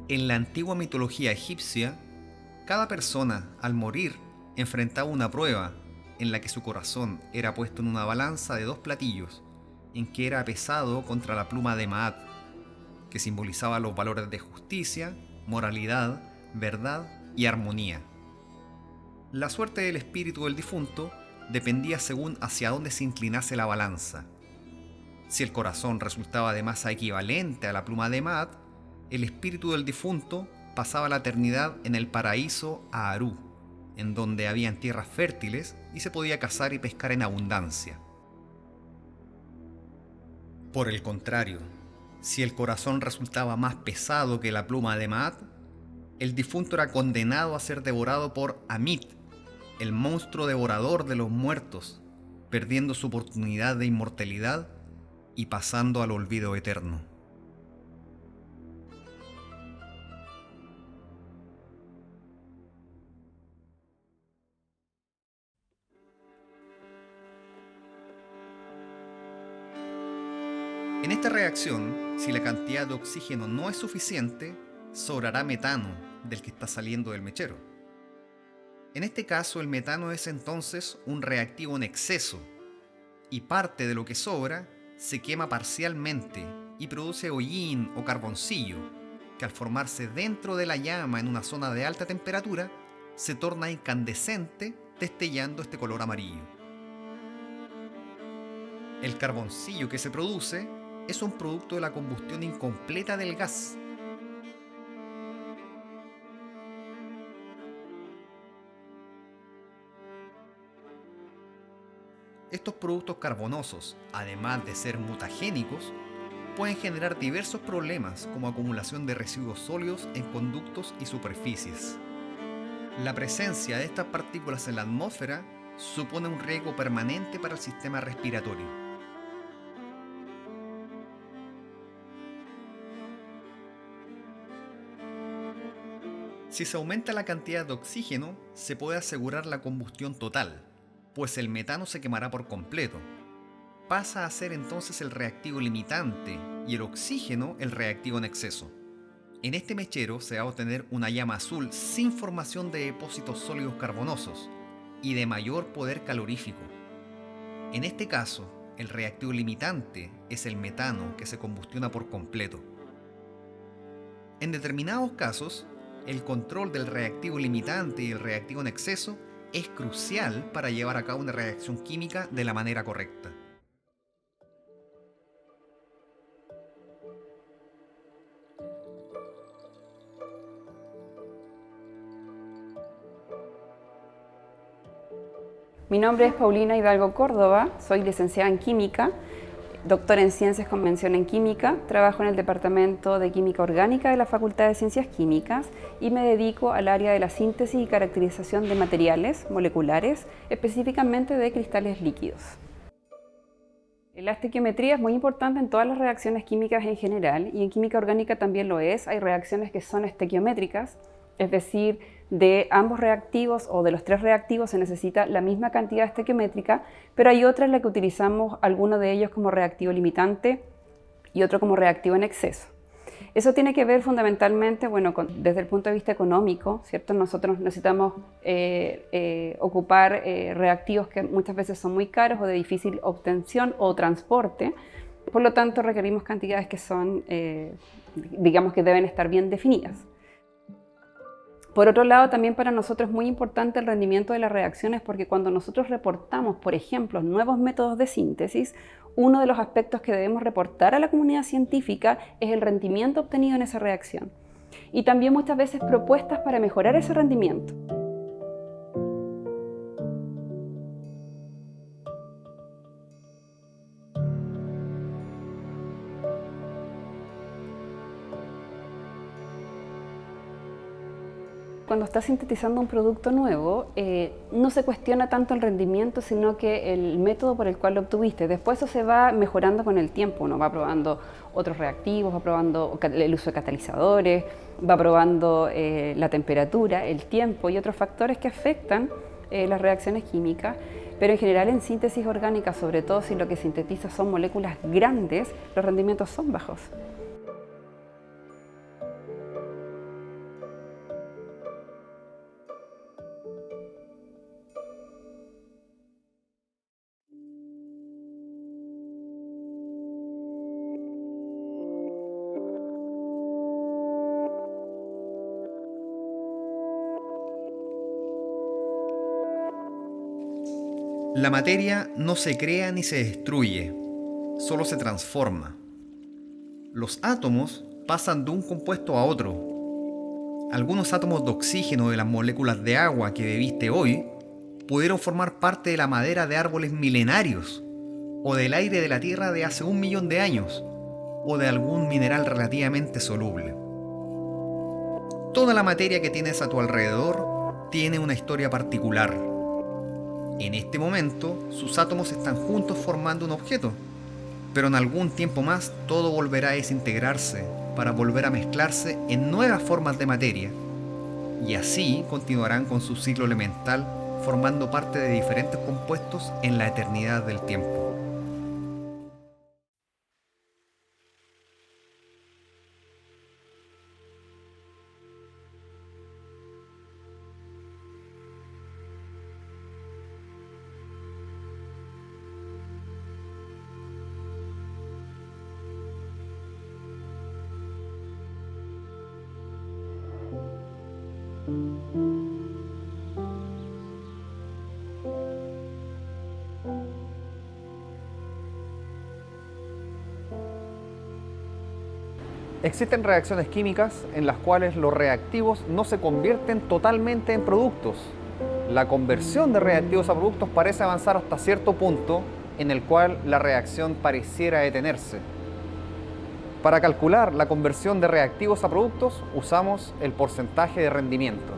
En la antigua mitología egipcia, cada persona, al morir, enfrentaba una prueba en la que su corazón era puesto en una balanza de dos platillos, en que era pesado contra la pluma de Maat, que simbolizaba los valores de justicia, moralidad, verdad y armonía. La suerte del espíritu del difunto dependía según hacia dónde se inclinase la balanza. Si el corazón resultaba de masa equivalente a la pluma de Maat, el espíritu del difunto pasaba la eternidad en el paraíso Aaru, en donde habían tierras fértiles y se podía cazar y pescar en abundancia. Por el contrario, si el corazón resultaba más pesado que la pluma de Maat, el difunto era condenado a ser devorado por Amit, el monstruo devorador de los muertos, perdiendo su oportunidad de inmortalidad y pasando al olvido eterno. En esta reacción, si la cantidad de oxígeno no es suficiente, sobrará metano del que está saliendo del mechero. En este caso, el metano es entonces un reactivo en exceso, y parte de lo que sobra se quema parcialmente y produce hollín o carboncillo, que al formarse dentro de la llama en una zona de alta temperatura, se torna incandescente, destellando este color amarillo. El carboncillo que se produce es un producto de la combustión incompleta del gas. Estos productos carbonosos, además de ser mutagénicos, pueden generar diversos problemas como acumulación de residuos sólidos en conductos y superficies. La presencia de estas partículas en la atmósfera supone un riesgo permanente para el sistema respiratorio. Si se aumenta la cantidad de oxígeno, se puede asegurar la combustión total, pues el metano se quemará por completo. Pasa a ser entonces el reactivo limitante y el oxígeno el reactivo en exceso. En este mechero se va a obtener una llama azul sin formación de depósitos sólidos carbonosos y de mayor poder calorífico. En este caso, el reactivo limitante es el metano que se combustiona por completo. En determinados casos, el control del reactivo limitante y el reactivo en exceso es crucial para llevar a cabo una reacción química de la manera correcta. Mi nombre es Paulina Hidalgo Córdoba, soy licenciada en Química, doctora en Ciencias con mención en Química, trabajo en el Departamento de Química Orgánica de la Facultad de Ciencias Químicas y me dedico al área de la síntesis y caracterización de materiales moleculares, específicamente de cristales líquidos. La estequiometría es muy importante en todas las reacciones químicas en general y en química orgánica también lo es. Hay reacciones que son estequiométricas, es decir, de ambos reactivos o de los tres reactivos se necesita la misma cantidad estequiométrica, pero hay otras en las que utilizamos alguno de ellos como reactivo limitante y otro como reactivo en exceso. Eso tiene que ver fundamentalmente, bueno, desde el punto de vista económico, ¿cierto? Nosotros necesitamos ocupar reactivos que muchas veces son muy caros o de difícil obtención o transporte. Por lo tanto, requerimos cantidades que son, digamos que deben estar bien definidas. Por otro lado, también para nosotros es muy importante el rendimiento de las reacciones porque cuando nosotros reportamos, por ejemplo, nuevos métodos de síntesis, uno de los aspectos que debemos reportar a la comunidad científica es el rendimiento obtenido en esa reacción. Y también muchas veces propuestas para mejorar ese rendimiento. cuando estás sintetizando un producto nuevo, no se cuestiona tanto el rendimiento, sino que el método por el cual lo obtuviste. Después eso se va mejorando con el tiempo. Uno va probando otros reactivos, va probando el uso de catalizadores, va probando la temperatura, el tiempo y otros factores que afectan las reacciones químicas. Pero en general en síntesis orgánica, sobre todo si lo que sintetiza son moléculas grandes, los rendimientos son bajos. La materia no se crea ni se destruye, solo se transforma. Los átomos pasan de un compuesto a otro. Algunos átomos de oxígeno de las moléculas de agua que bebiste hoy pudieron formar parte de la madera de árboles milenarios, o del aire de la Tierra de hace 1.000.000 de años, o de algún mineral relativamente soluble. Toda la materia que tienes a tu alrededor tiene una historia particular. En este momento, sus átomos están juntos formando un objeto, pero en algún tiempo más todo volverá a desintegrarse para volver a mezclarse en nuevas formas de materia, y así continuarán con su ciclo elemental formando parte de diferentes compuestos en la eternidad del tiempo. Existen reacciones químicas en las cuales los reactivos no se convierten totalmente en productos. La conversión de reactivos a productos parece avanzar hasta cierto punto en el cual la reacción pareciera detenerse. Para calcular la conversión de reactivos a productos usamos el porcentaje de rendimiento.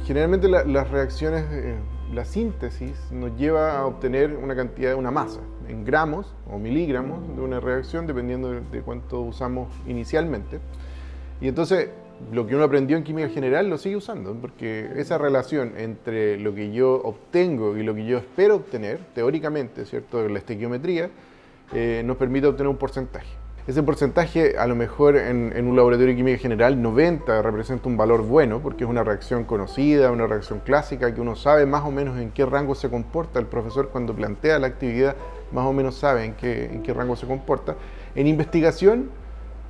Generalmente las reacciones, la síntesis nos lleva a obtener una cantidad, una masa, en gramos o miligramos de una reacción, dependiendo de cuánto usamos inicialmente. Y entonces, lo que uno aprendió en química general lo sigue usando, porque esa relación entre lo que yo obtengo y lo que yo espero obtener, teóricamente, ¿cierto?, la estequiometría, nos permite obtener un porcentaje. Ese porcentaje, a lo mejor en un laboratorio de química general, 90 representa un valor bueno, porque es una reacción conocida, una reacción clásica, que uno sabe más o menos en qué rango se comporta. El profesor, cuando plantea la actividad, más o menos sabe en qué rango se comporta. En investigación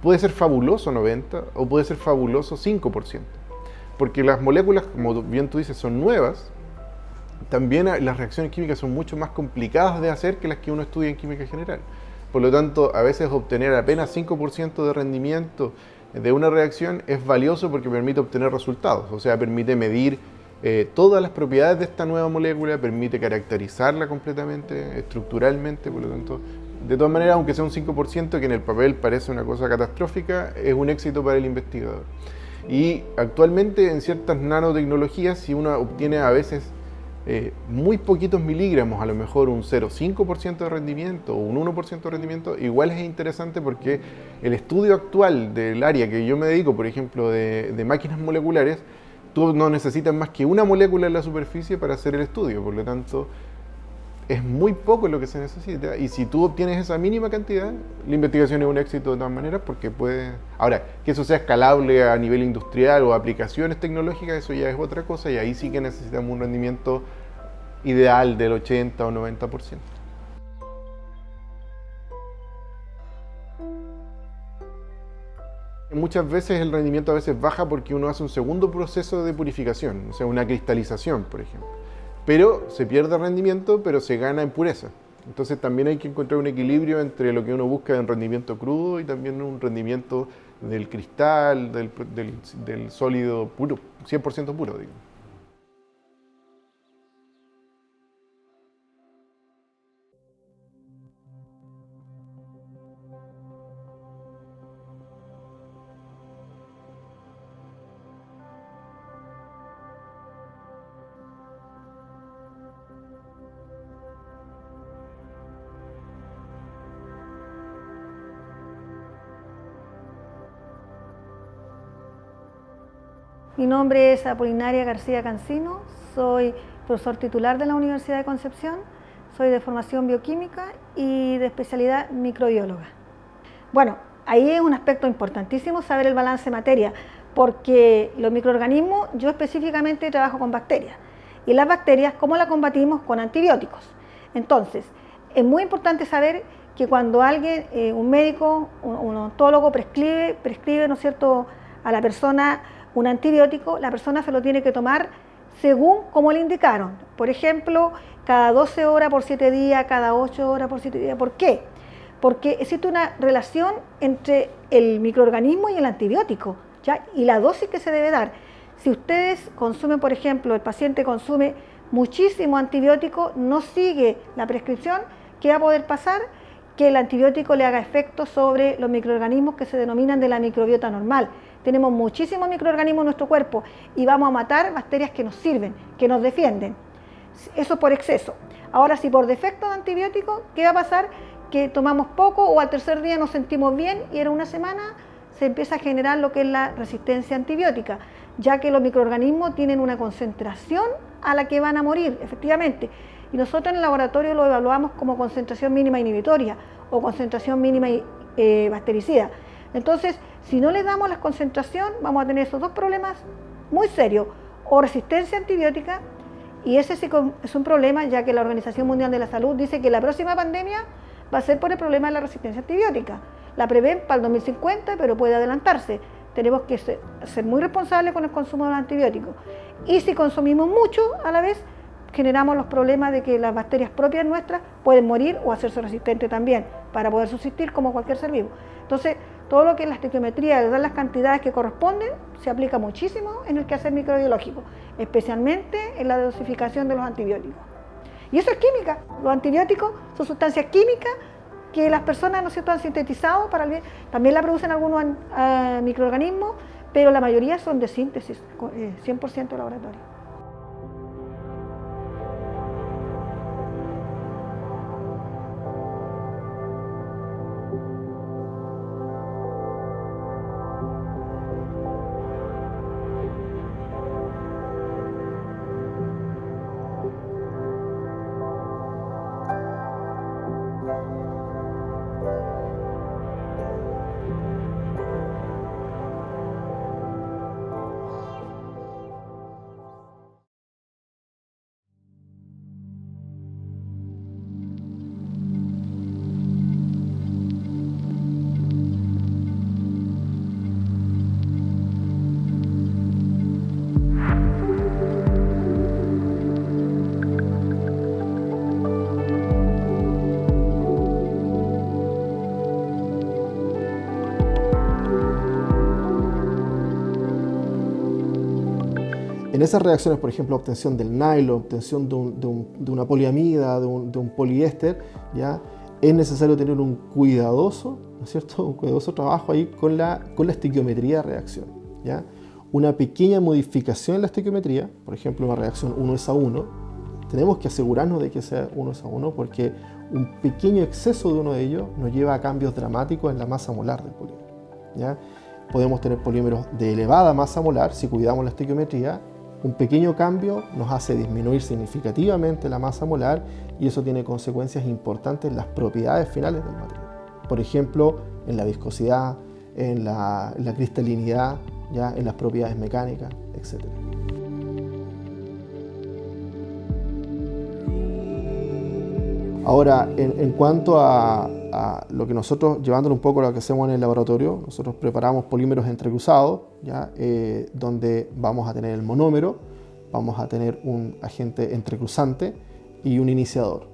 puede ser fabuloso 90 o puede ser fabuloso 5%, porque las moléculas, como bien tú dices, son nuevas. También las reacciones químicas son mucho más complicadas de hacer que las que uno estudia en química general. Por lo tanto, a veces obtener apenas 5% de rendimiento de una reacción es valioso porque permite obtener resultados, o sea, permite medir todas las propiedades de esta nueva molécula, permite caracterizarla completamente, estructuralmente. Por lo tanto, de todas maneras, aunque sea un 5%, que en el papel parece una cosa catastrófica, es un éxito para el investigador. Y actualmente en ciertas nanotecnologías, si uno obtiene a veces muy poquitos miligramos, a lo mejor un 0,5% de rendimiento o un 1% de rendimiento, igual es interesante, porque el estudio actual del área que yo me dedico, por ejemplo, de máquinas moleculares, tú no necesitas más que una molécula en la superficie para hacer el estudio. Por lo tanto, es muy poco lo que se necesita, y si tú obtienes esa mínima cantidad, la investigación es un éxito de todas maneras, porque puede... Ahora, que eso sea escalable a nivel industrial o aplicaciones tecnológicas, eso ya es otra cosa, y ahí sí que necesitamos un rendimiento ideal del 80 o 90%. Muchas veces el rendimiento a veces baja porque uno hace un segundo proceso de purificación, o sea, una cristalización, por ejemplo. Pero se pierde rendimiento, pero se gana en pureza. Entonces también hay que encontrar un equilibrio entre lo que uno busca en rendimiento crudo y también un rendimiento del cristal, del sólido puro, 100% puro, digamos. Mi nombre es Apolinaria García Cancino, soy profesor titular de la Universidad de Concepción, soy de formación bioquímica y de especialidad microbióloga. Bueno, ahí es un aspecto importantísimo saber el balance materia, porque los microorganismos, yo específicamente trabajo con bacterias, y las bacterias, ¿cómo las combatimos? Con antibióticos. Entonces, es muy importante saber que cuando alguien, un médico, un odontólogo prescribe, ¿no es cierto?, a la persona un antibiótico, la persona se lo tiene que tomar según como le indicaron. Por ejemplo, cada 12 horas por 7 días, cada 8 horas por 7 días. ¿Por qué? Porque existe una relación entre el microorganismo y el antibiótico, ¿ya? Y la dosis que se debe dar. Si ustedes consumen, por ejemplo, el paciente consume muchísimo antibiótico, no sigue la prescripción, ¿qué va a poder pasar? Que el antibiótico le haga efecto sobre los microorganismos que se denominan de la microbiota normal. Tenemos muchísimos microorganismos en nuestro cuerpo y vamos a matar bacterias que nos sirven, que nos defienden. Eso por exceso. Ahora, si por defecto de antibiótico, ¿qué va a pasar? Que tomamos poco o al tercer día nos sentimos bien y en una semana se empieza a generar lo que es la resistencia antibiótica, ya que los microorganismos tienen una concentración a la que van a morir, efectivamente. Y nosotros en el laboratorio lo evaluamos como concentración mínima inhibitoria o concentración mínima bactericida. Entonces, si no le damos la concentración, vamos a tener esos dos problemas muy serios, o resistencia antibiótica, y ese sí es un problema, ya que la Organización Mundial de la Salud dice que la próxima pandemia va a ser por el problema de la resistencia antibiótica. La prevén para el 2050, pero puede adelantarse. Tenemos que ser muy responsables con el consumo de los antibióticos. Y si consumimos mucho a la vez, generamos los problemas de que las bacterias propias nuestras pueden morir o hacerse resistentes también, para poder subsistir como cualquier ser vivo. Entonces, todo lo que es la estequiometría, de dar las cantidades que corresponden, se aplica muchísimo en el quehacer microbiológico, especialmente en la dosificación de los antibióticos. Y eso es química. Los antibióticos son sustancias químicas que las personas, ¿no es cierto?, han sintetizado para el bien. También la producen algunos microorganismos, pero la mayoría son de síntesis, 100% de laboratorio. En esas reacciones, por ejemplo, obtención del nylon, obtención de una poliamida, de un poliéster, ¿ya? Es necesario tener un cuidadoso, ¿no es cierto?, un cuidadoso trabajo ahí con la estequiometría de reacción, ¿ya? Una pequeña modificación en la estequiometría, por ejemplo, una reacción 1:1, tenemos que asegurarnos de que sea 1:1 porque un pequeño exceso de uno de ellos nos lleva a cambios dramáticos en la masa molar del polímero, ¿ya? Podemos tener polímeros de elevada masa molar si cuidamos la estequiometría. Un pequeño cambio nos hace disminuir significativamente la masa molar y eso tiene consecuencias importantes en las propiedades finales del material. Por ejemplo, en la viscosidad, en la cristalinidad, ¿ya?, en las propiedades mecánicas, etc. Ahora, en cuanto a lo que nosotros, llevándolo un poco a lo que hacemos en el laboratorio, nosotros preparamos polímeros entrecruzados, ¿ya? Donde vamos a tener el monómero, vamos a tener un agente entrecruzante y un iniciador,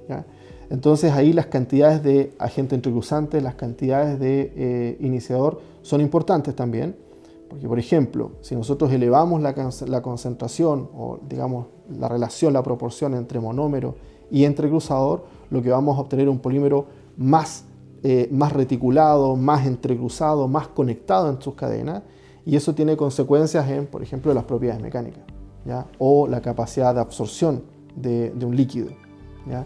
¿ya? Entonces ahí las cantidades de agente entrecruzante, las cantidades de iniciador son importantes también, porque por ejemplo, si nosotros elevamos la concentración o digamos la relación, la proporción entre monómero y entrecruzador, lo que vamos a obtener es un polímero más reticulado, más entrecruzado, más conectado en sus cadenas, y eso tiene consecuencias en, por ejemplo, las propiedades mecánicas, ¿ya?, o la capacidad de absorción de un líquido, ¿ya?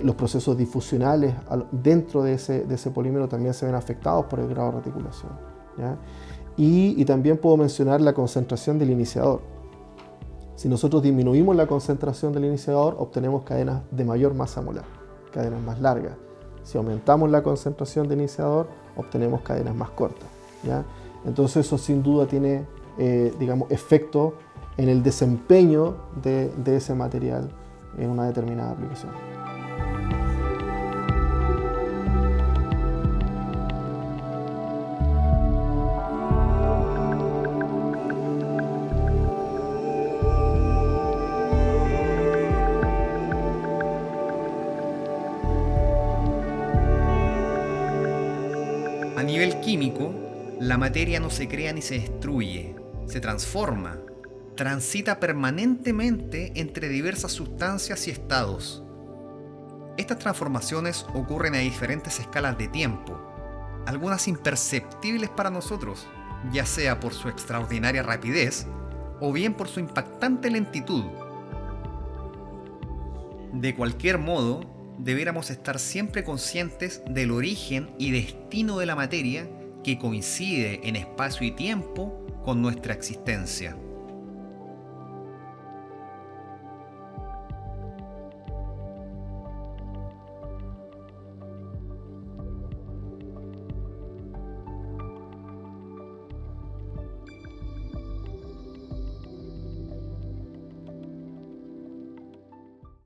Los procesos difusionales dentro de ese polímero también se ven afectados por el grado de reticulación, ¿ya? Y también puedo mencionar la concentración del iniciador. Si nosotros disminuimos la concentración del iniciador, obtenemos cadenas de mayor masa molar, cadenas más largas. Si aumentamos la concentración del iniciador, obtenemos cadenas más cortas, ¿ya? Entonces eso sin duda tiene, digamos, efecto en el desempeño de ese material en una determinada aplicación. A nivel químico, la materia no se crea ni se destruye, se transforma, transita permanentemente entre diversas sustancias y estados. Estas transformaciones ocurren a diferentes escalas de tiempo, algunas imperceptibles para nosotros, ya sea por su extraordinaria rapidez o bien por su impactante lentitud. De cualquier modo, debiéramos estar siempre conscientes del origen y destino de la materia que coincide en espacio y tiempo con nuestra existencia.